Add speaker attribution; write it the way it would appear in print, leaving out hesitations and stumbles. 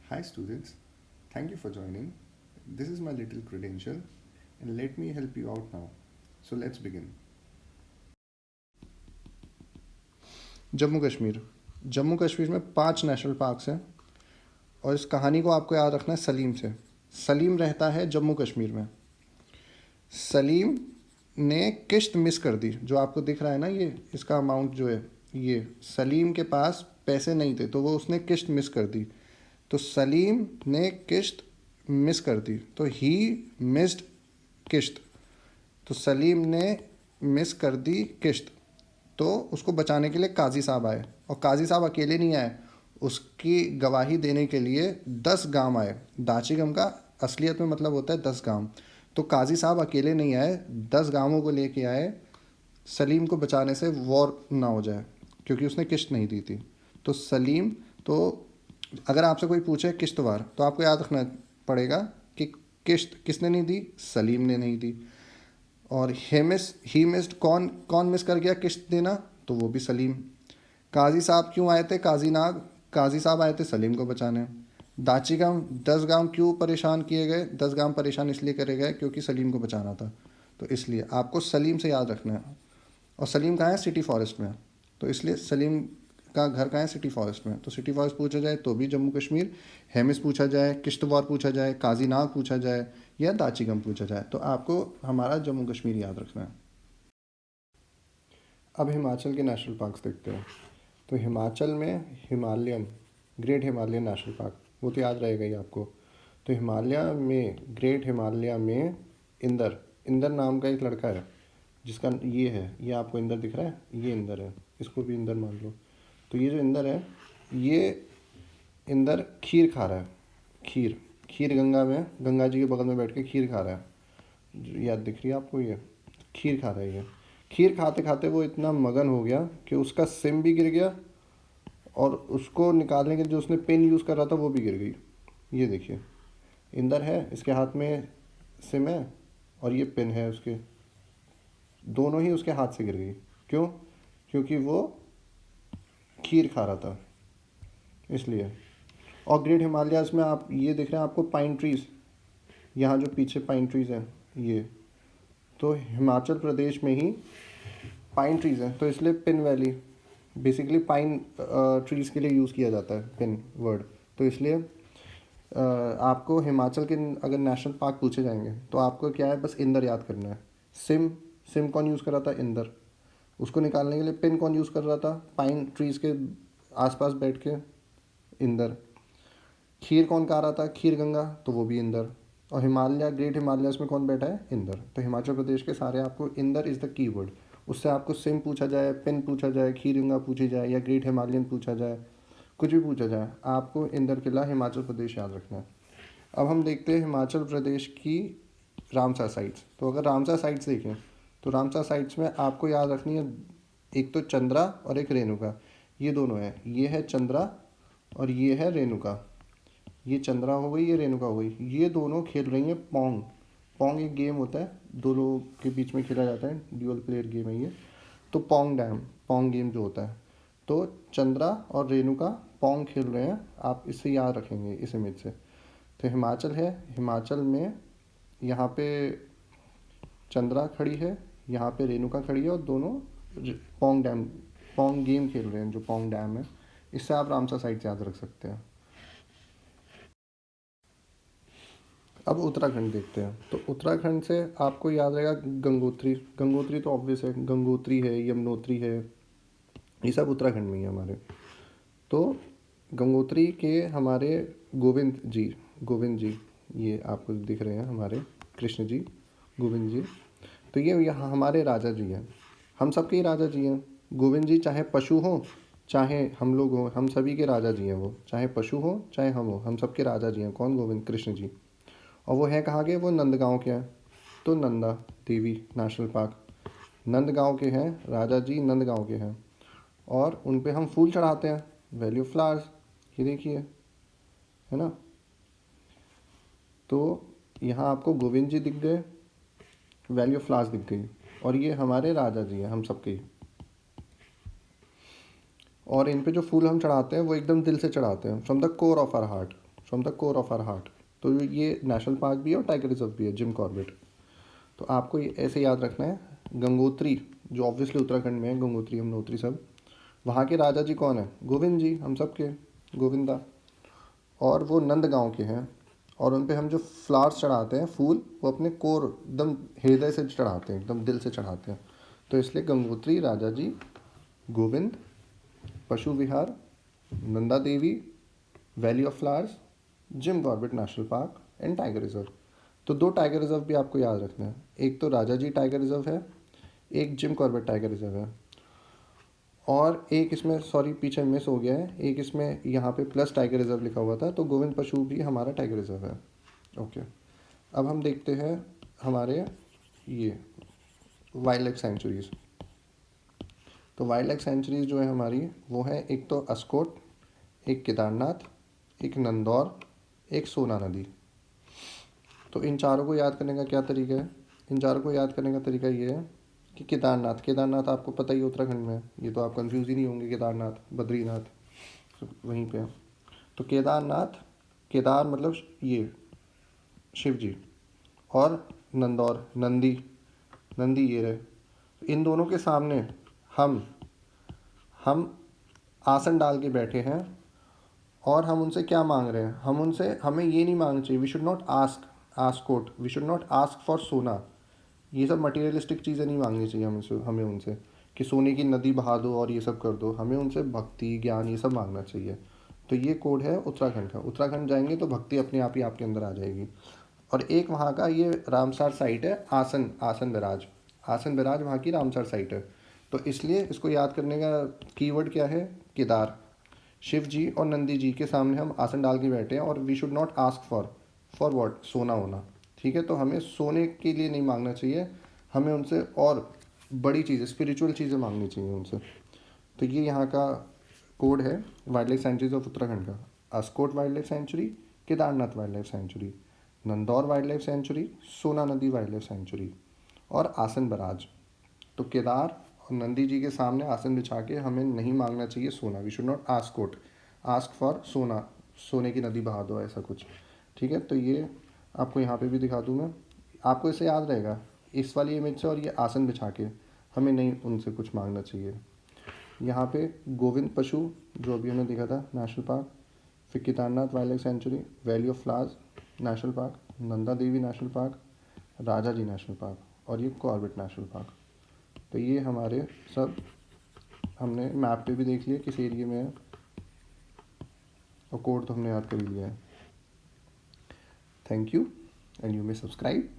Speaker 1: Hi students, thank you for joining. This is my little credential and let me help you out now. So let's begin. Jammu Kashmir Jammu Kashmir में 5 national parks हैं और इस कहानी को आपको याद रखना है सलीम से। सलीम रहता है जम्मू कश्मीर में। सलीम ने किश्त मिस कर दी, जो आपको दिख रहा है ना, ये इसका अमाउंट जो है, ये सलीम के पास पैसे नहीं थे तो वो उसने किश्त मिस कर दी। तो सलीम ने किश्त मिस कर दी, तो ही मिस्ड किश्त। तो सलीम ने मिस कर दी किश्त, तो उसको बचाने के लिए काजी साहब आए। और काजी साहब अकेले नहीं आए, उसकी गवाही देने के लिए 10 गांव आए। दाचिगम का असलियत में मतलब होता है 10 गांव। तो काजी साहब अकेले नहीं आए, 10 गांवों को लेके आए सलीम को बचाने से वॉर ना हो जाए, क्योंकि उसने किश्त नहीं दी थी। तो सलीम, तो अगर आपसे कोई पूछे किश्तवार, तो आपको याद रखना पड़ेगा कि किश्त किसने नहीं दी, सलीम ने नहीं दी। और ही मिस्ड, कौन कौन मिस कर गया किश्त देना, तो वो भी सलीम। काजी साहब क्यों आए थे, काजी साहब आए थे सलीम को बचाने। दाची गांव 10 गांव क्यों परेशान किए गए, 10 गांव परेशान इसलिए करे गए क्योंकि सलीम को बचाना था। तो इसलिए आपको सलीम से याद रखना है। और सलीम कहाँ है, सिटी फॉरेस्ट में। तो इसलिए सलीम का घर कहाँ है, सिटी फॉरेस्ट में। तो सिटी फॉरेस्ट पूछा जाए तो भी जम्मू कश्मीर, हेमिस पूछा जाए, किश्तवाड़ पूछा जाए, काजी नाग पूछा जाए, या दाचिगम पूछा जाए, तो आपको हमारा जम्मू कश्मीर याद रखना है। अब हिमाचल के नेशनल पार्क्स देखते हैं। तो हिमाचल में Himalayan, great Himalayan national park, वो तो याद रहेगा ही आपको। तो हिमालय में, ग्रेट हिमालय में इंदर, इंदर नाम का एक लड़का है जिसका ये है, ये आपको इंदर दिख रहा है, ये इंदर है, इसको भी इंदर मान लो। तो ये जो इंदर है, ये इंदर खीर खा रहा है। खीर, खीर गंगा में, गंगा जी के बगल में बैठ के खीर खा रहा है। याद दिख रही है आपको, ये खीर खा रहा है। ये खीर खाते खाते वो इतना मगन हो गया कि उसका सिम भी गिर गया, और उसको निकालने के लिए जो उसने पेन यूज़ कर रहा था वो भी गिर गई। ये देखिए, इंदर है, इसके हाथ में सिम है और ये पेन है उसके, दोनों ही उसके हाथ से गिर गई। क्यों? क्योंकि वो खीर खा रहा था, इसलिए। और ग्रेट हिमालयाज़ में आप ये देख रहे हैं, आपको पाइन ट्रीज़, यहाँ जो पीछे पाइन ट्रीज़ हैं, ये तो हिमाचल प्रदेश में ही पाइन ट्रीज़ हैं, तो इसलिए pin valley basically pine trees के लिए यूज़ किया जाता है, पिन वर्ड। तो इसलिए आपको हिमाचल के अगर नेशनल पार्क पूछे जाएंगे तो आपको क्या है, बस इंदर याद करना है। सिम, सिम कौन यूज़ कर रहा था, इंदर। उसको निकालने के लिए पिन कौन यूज़ कर रहा था, पाइन ट्रीज़ के आसपास बैठ के, इंदर। खीर कौन खा रहा था, खीर गंगा, तो वो भी इंदर। और हिमालय, ग्रेट हिमालयस में कौन बैठा है, इंदर। तो हिमाचल प्रदेश के सारे आपको इंदर इज़ द कीवर्ड। उससे आपको सिम पूछा जाए, पिन पूछा जाए, खीर गंगा पूछी जाए, या ग्रेट हिमालयन पूछा जाए, कुछ भी पूछा जाए, आपको इंदर किला हिमाचल प्रदेश याद रखना है। अब हम देखते हैं हिमाचल प्रदेश की रामसर साइट्स। तो अगर रामसर साइट्स देखें तो रामसर साइट्स में आपको याद रखनी है, एक तो चंद्रा और एक रेणुका, ये दोनों है। ये है चंद्रा और ये है रेणुका। ये चंद्रा हो गई, ये रेणुका हो गई, ये दोनों खेल रही हैं पोंग। पोंग एक गेम होता है, दो लोगों के बीच में खेला जाता है, ड्यूअल प्लेयर गेम है ये। तो पोंग डैम, पोंग गेम जो होता है, तो चंद्रा और रेणुका पोंग खेल रहे हैं, आप इससे याद रखेंगे इस इमेज से। तो हिमाचल है, हिमाचल में यहाँ पे चंद्रा खड़ी है, यहाँ पे रेणुका खड़ी है, और दोनों पोंग डैम, पोंग गेम खेल रहे हैं, जो पोंग डैम है। इससे आप रामसर साइट याद रख सकते हैं। अब उत्तराखंड देखते हैं। तो उत्तराखंड से आपको याद रहेगा गंगोत्री। गंगोत्री तो ऑब्वियस है, गंगोत्री है, यमुनोत्री है, ये सब उत्तराखंड में ही है हमारे। तो गंगोत्री के हमारे गोविंद जी, ये आपको दिख रहे हैं हमारे कृष्ण जी, गोविंद जी। तो ये यहाँ हमारे राजा जी हैं, हम सबके ही राजा जी हैं। गोविंद जी चाहे पशु हों चाहे हम लोग हों, हम सभी के राजा जी हैं वो, चाहे पशु हों चाहे हम हों, हम सबके राजा जी हैं। कौन, गोविंद, कृष्ण जी। और वो है कहाँ के, वो नंदगांव के हैं। तो नंदा देवी नेशनल पार्क, नंदगांव के हैं राजा जी, नंदगांव के हैं। और उन पे हम फूल चढ़ाते हैं, वैल्यू फ्लावर्स, ये देखिए, है ना। तो यहाँ आपको गोविंद जी दिख गए, वैल्यू फ्लावर्स दिख गई, और ये हमारे राजा जी हैं हम सबके ही। और इन पे जो फूल हम चढ़ाते हैं वो एकदम दिल से चढ़ाते हैं, from the core of our heart, from the core of our heart. तो ये नेशनल पार्क भी है और टाइगर रिजर्व भी है, जिम कॉर्बेट। तो आपको ये ऐसे याद रखना है। गंगोत्री जो ऑब्वियसली उत्तराखंड में है, गंगोत्री यमुनोत्री सब, वहाँ के राजा जी कौन है? गोविंद जी, हम सब के गोविंदा। और वो नंद गांव के हैं। और उन पे हम जो फ्लावर्स चढ़ाते हैं, फूल, वो अपने कोर एकदम हृदय से चढ़ाते हैं, एकदम दिल से चढ़ाते हैं। तो इसलिए गंगोत्री, राजा जी, Govind, Pashu Vihar, Nanda Devi, valley of flowers, Jim Corbett national park and tiger reserve. तो 2 टाइगर रिजर्व भी आपको याद रखना है। एक तो राजा जी टाइगर रिजर्व है, एक जिम कॉर्बेट टाइगर रिजर्व है। और एक इसमें सॉरी पीछे मिस हो गया है, एक इसमें यहाँ पे प्लस टाइगर रिजर्व लिखा हुआ था, तो गोविंद पशु भी हमारा टाइगर रिजर्व है। ओके, अब हम देखते हैं हमारे ये वाइल्ड लाइफ सेंचुरीज़। तो वाइल्ड लाइफ सेंचुरीज़ जो है हमारी, वो है एक तो अस्कोट, एक केदारनाथ, एक नंदौर, एक सोना नदी। तो इन चारों को याद करने का क्या तरीका है? इन चारों को याद करने का तरीका ये है कि केदारनाथ, केदारनाथ आपको पता ही उत्तराखंड में है, ये तो आप कंफ्यूज ही नहीं होंगे, केदारनाथ, बद्रीनाथ वहीं पे है। तो केदारनाथ, केदार मतलब ये शिव जी, और नंदौर, नंदी, नंदी ये रहे। तो इन दोनों के सामने हम आसन डाल के बैठे हैं और हम उनसे क्या मांग रहे हैं? हम उनसे, हमें ये नहीं मांगना चाहिए, we should not ask we should not ask for sona. ये सब मटेरियलिस्टिक चीज़ें नहीं मांगनी चाहिए हमें उनसे कि सोने की नदी बहा दो और ये सब कर दो। हमें उनसे भक्ति, ज्ञान, ये सब मांगना चाहिए। तो ये कोड है उत्तराखंड का। उत्तराखंड जाएंगे तो भक्ति अपने आप ही आपके अंदर आ जाएगी। और एक वहाँ का ये रामसर साइट है, आसन, आसन बिराज, आसन बिराज वहाँ की रामसर साइट है। तो इसलिए इसको याद करने का कीवर्ड क्या है? केदार। शिव जी और नंदी जी के सामने हम आसन डाल के बैठे हैं और we should not ask for what? सोना होना। ठीक है, तो हमें सोने के लिए नहीं मांगना चाहिए, हमें उनसे और बड़ी चीज़ें, स्पिरिचुअल चीज़ें मांगनी चाहिए उनसे। तो ये यहाँ का कोड है wildlife sanctuaries of Uttarakhand का। Askot wildlife sanctuary, Kedarnath wildlife sanctuary, Nandhaur wildlife sanctuary, Sona Nadi wild life sanctuary, और आसन बराज। तो केदार और नंदी जी के सामने आसन बिछा के हमें नहीं मांगना चाहिए सोना, we should not ask for sona, सोने की नदी बहा दो, ऐसा कुछ। ठीक है, तो ये आपको यहाँ पे भी दिखा दूँ मैं, आपको इसे याद रहेगा इस वाली इमेज से। और ये आसन बिछा के हमें नहीं उनसे कुछ मांगना चाहिए। यहाँ पे गोविंद पशु जो अभी हमने देखा था नेशनल पार्क, फिर Kedarnath wildlife sanctuary, valley of flowers national park, Nanda Devi national park, Rajaji national park, और ये कॉर्बेट नेशनल पार्क। तो ये हमारे सब हमने मैप पे भी देख लिया किस एरिया में है, और कोड तो हमने याद कर ही लिया है। Thank you and you may subscribe.